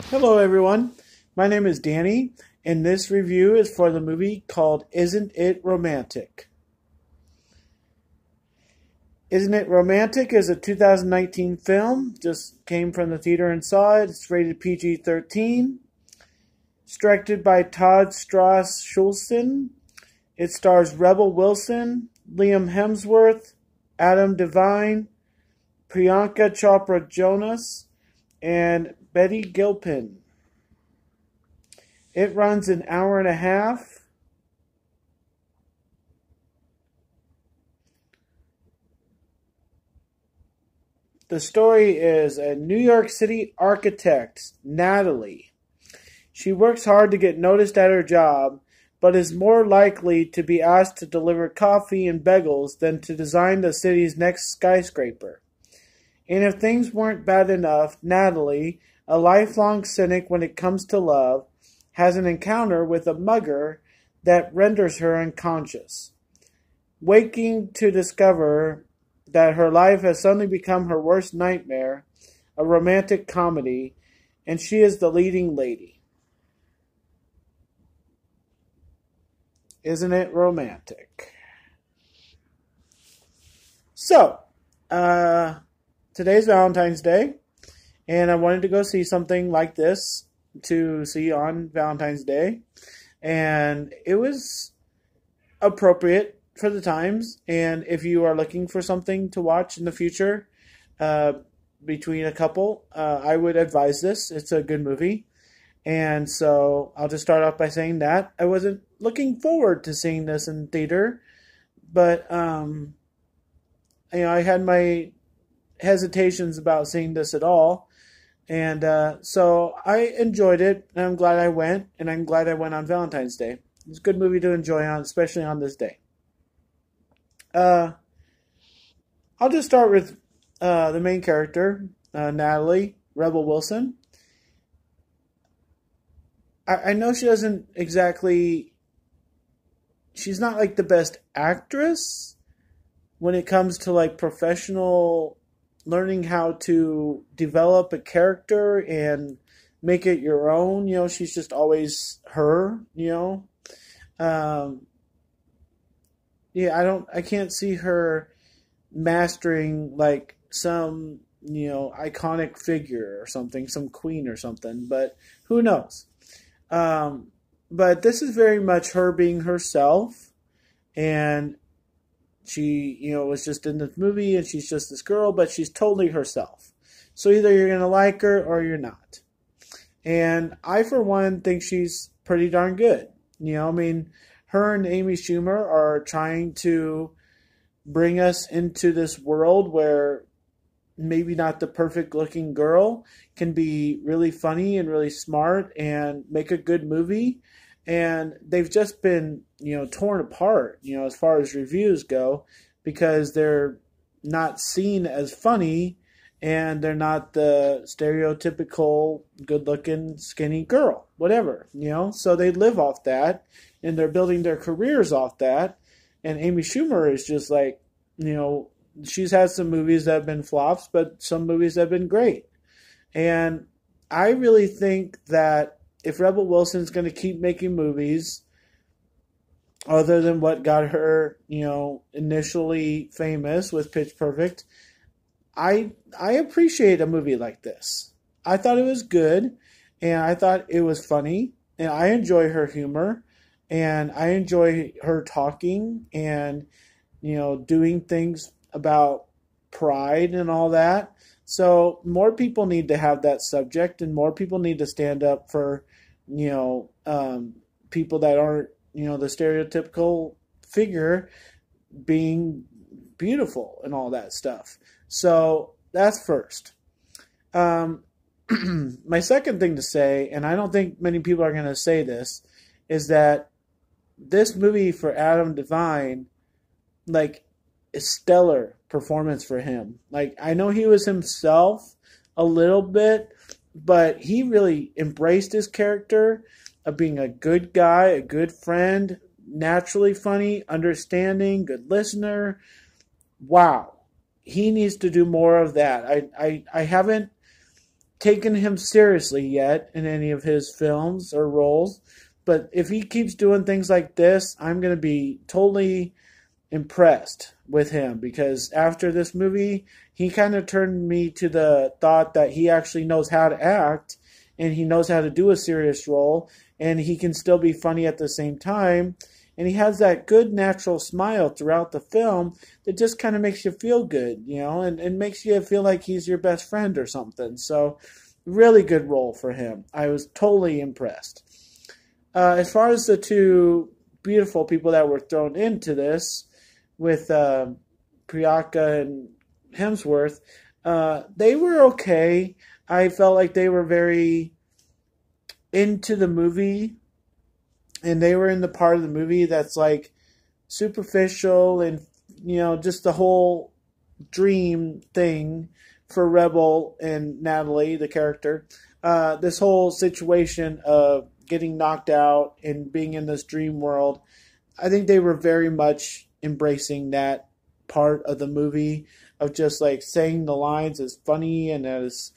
Hello, everyone. My name is Danny, and this review is for the movie called Isn't It Romantic? Isn't It Romantic is a 2019 film. Just came from the theater and saw it. It's rated PG-13. It's directed by Todd Strauss Schulson. It stars Rebel Wilson, Liam Hemsworth, Adam Devine, Priyanka Chopra Jonas, and Betty Gilpin. It runs an hour and a half. The story is a New York City architect, Natalie. She works hard to get noticed at her job, but is more likely to be asked to deliver coffee and bagels than to design the city's next skyscraper. And if things weren't bad enough, Natalie, a lifelong cynic when it comes to love, has an encounter with a mugger that renders her unconscious. Waking to discover that her life has suddenly become her worst nightmare, a romantic comedy, and she is the leading lady. Isn't it romantic? So, today's Valentine's Day, and I wanted to go see something like this to see on Valentine's Day, and it was appropriate for the times. And if you are looking for something to watch in the future between a couple, I would advise this. It's a good movie. And so I'll just start off by saying that I wasn't looking forward to seeing this in theater, but I had my hesitations about seeing this at all. And so I enjoyed it, and I'm glad I went, and I'm glad I went on Valentine's Day. It's a good movie to enjoy on, especially on this day. I'll just start with the main character, Natalie, Rebel Wilson. I know she doesn't exactly... She's not like the best actress when it comes to like professional learning how to develop a character and make it your own. She's just always her, Yeah, I can't see her mastering like some, iconic figure or something, some queen or something, but who knows? But this is very much her being herself, and she, was just in this movie, and she's just this girl, but she's totally herself. So either you're going to like her or you're not. And I, for one, think she's pretty darn good. Her and Amy Schumer are trying to bring us into this world where maybe not the perfect looking girl can be really funny and really smart and make a good movie. And they've just been, torn apart, as far as reviews go, because they're not seen as funny, and they're not the stereotypical good-looking skinny girl, whatever, So they live off that, and they're building their careers off that. And Amy Schumer is just like, she's had some movies that have been flops, but some movies have been great. And I really think that if Rebel Wilson's going to keep making movies, other than what got her, initially famous with Pitch Perfect, I appreciate a movie like this. I thought it was good, and I thought it was funny, and I enjoy her humor, and I enjoy her talking and, doing things about pride and all that. So more people need to have that subject, and more people need to stand up for, people that aren't, the stereotypical figure being beautiful and all that stuff. So that's first. My second thing to say, and I don't think many people are going to say this, is that this movie for Adam Devine, like, is stellar performance for him. Like, I know he was himself a little bit, but he really embraced his character of being a good guy, a good friend, naturally funny, understanding, good listener. Wow. He needs to do more of that. I haven't taken him seriously yet in any of his films or roles. But if he keeps doing things like this, I'm going to be totally impressed with him, because after this movie, he kind of turned me to the thought that he actually knows how to act, and he knows how to do a serious role, and he can still be funny at the same time. And he has that good natural smile throughout the film that just kind of makes you feel good, and makes you feel like he's your best friend or something. So, really good role for him. I was totally impressed. As far as the two beautiful people that were thrown into this, with Priyanka and Hemsworth, they were okay. I felt like they were very into the movie, and they were in the part of the movie that's like superficial, and just the whole dream thing for Rebel and Natalie, the character. This whole situation of getting knocked out and being in this dream world, I think they were very much embracing that part of the movie of just like saying the lines as funny and as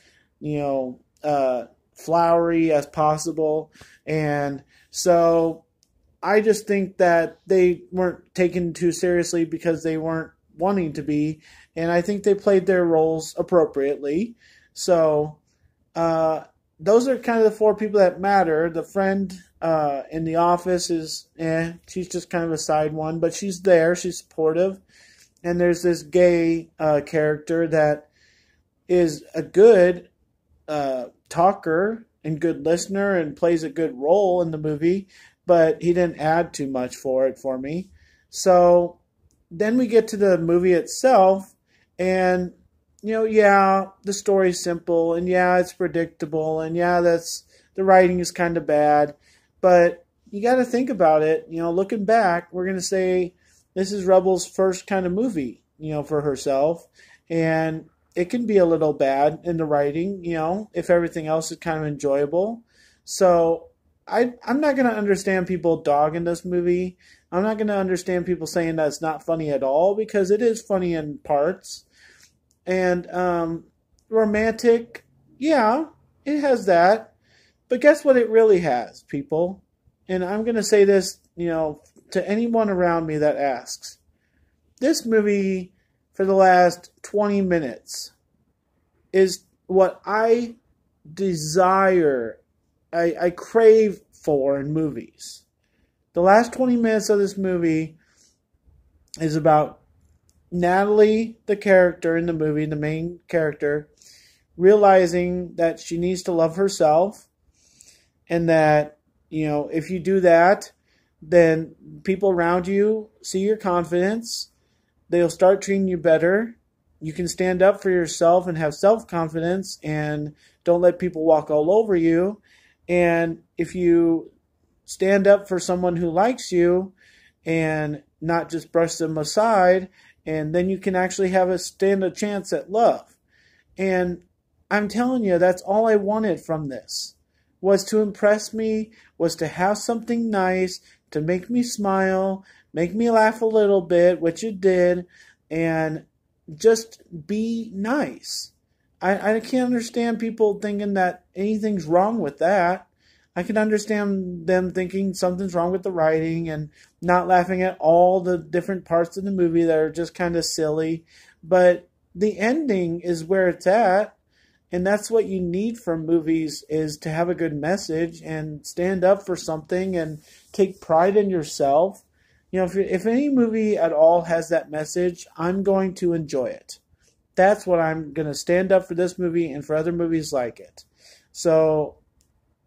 flowery as possible. And so I just think that they weren't taken too seriously because they weren't wanting to be, and I think they played their roles appropriately. So those are kind of the four people that matter. The friend in the office is, she's just kind of a side one, but she's there, she's supportive. And there's this gay character that is a good talker and good listener and plays a good role in the movie, but he didn't add too much for me. So then we get to the movie itself, and the story's simple, and it's predictable, and the writing is kind of bad, but you got to think about it. Looking back, we're going to say this is Rebel's first kind of movie, for herself, and it can be a little bad in the writing, if everything else is kind of enjoyable. So I'm not going to understand people dogging this movie. I'm not going to understand people saying that it's not funny at all, because it is funny in parts. And romantic, it has that. But guess what it really has, people? And I'm going to say this, to anyone around me that asks. This movie, for the last 20 minutes, is what I desire, I crave for in movies. The last 20 minutes of this movie is about Natalie, the character in the movie, the main character, realizing that she needs to love herself, and that, if you do that, then people around you see your confidence. They'll start treating you better. You can stand up for yourself and have self-confidence, and don't let people walk all over you. And if you stand up for someone who likes you and not just brush them aside, and then you can actually stand a chance at love. And I'm telling you, that's all I wanted from this, was to impress me, was to have something nice, to make me smile, make me laugh a little bit, which it did, and just be nice. I can't understand people thinking that anything's wrong with that. I can understand them thinking something's wrong with the writing and not laughing at all the different parts of the movie that are just kind of silly. But the ending is where it's at. And that's what you need from movies, is to have a good message and stand up for something and take pride in yourself. If any movie at all has that message, I'm going to enjoy it. That's what I'm going to stand up for this movie and for other movies like it. So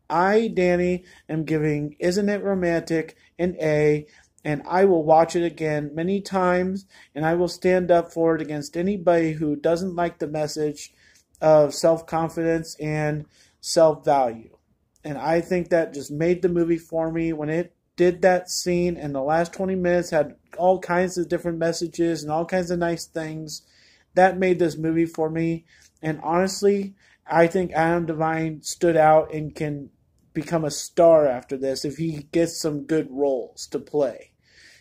I, Danny, am giving Isn't It Romantic an A, and I will watch it again many times, and I will stand up for it against anybody who doesn't like the message of self-confidence and self-value. And I think that just made the movie for me. When it did that scene, and the last 20 minutes had all kinds of different messages and all kinds of nice things, that made this movie for me. And honestly, I think Adam Devine stood out and can become a star after this if he gets some good roles to play.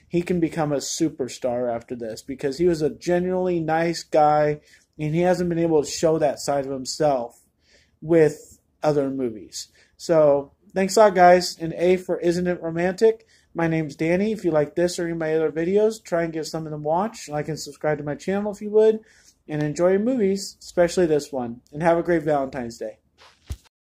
He can become a superstar after this, because he was a genuinely nice guy, and he hasn't been able to show that side of himself with other movies. So thanks a lot, guys. And A for Isn't It Romantic? My name's Danny. If you like this or any of my other videos, try and give some of them a watch. Like and subscribe to my channel if you would. And enjoy your movies, especially this one. And have a great Valentine's Day.